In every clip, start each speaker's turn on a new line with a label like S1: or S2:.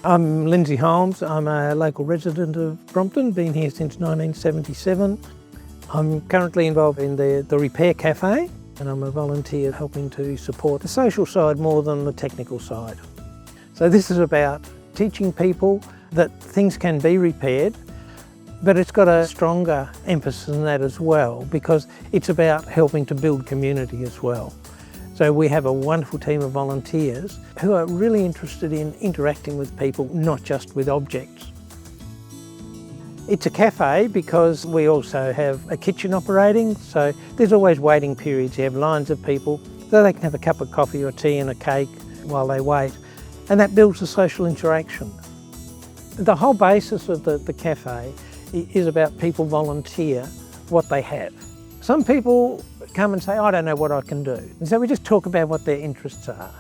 S1: I'm Lindsay Holmes. I'm a local resident of Brompton, been here since 1977. I'm currently involved in the Repair Café, and I'm a volunteer helping to support the social side more than the technical side. So this is about teaching people that things can be repaired, but it's got a stronger emphasis than that as well, because it's about helping to build community as well. So we have a wonderful team of volunteers who are really interested in interacting with people, not just with objects. It's a cafe because we also have a kitchen operating, so there's always waiting periods. You have lines of people, so they can have a cup of coffee or tea and a cake while they wait, and that builds a social interaction. The whole basis of the cafe is about people volunteer what they have. Some people come and say, I don't know what I can do. And so we just talk about what their interests are.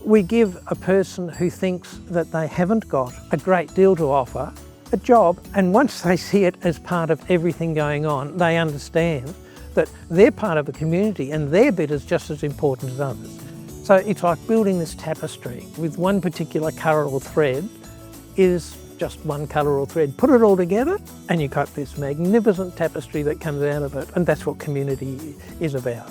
S1: We give a person who thinks that they haven't got a great deal to offer a job, and once they see it as part of everything going on, they understand that they're part of the community and their bit is just as important as others. So it's like building this tapestry with one particular colour or thread is just one colour or thread. Put it all together and you've got this magnificent tapestry that comes out of it, and that's what community is about.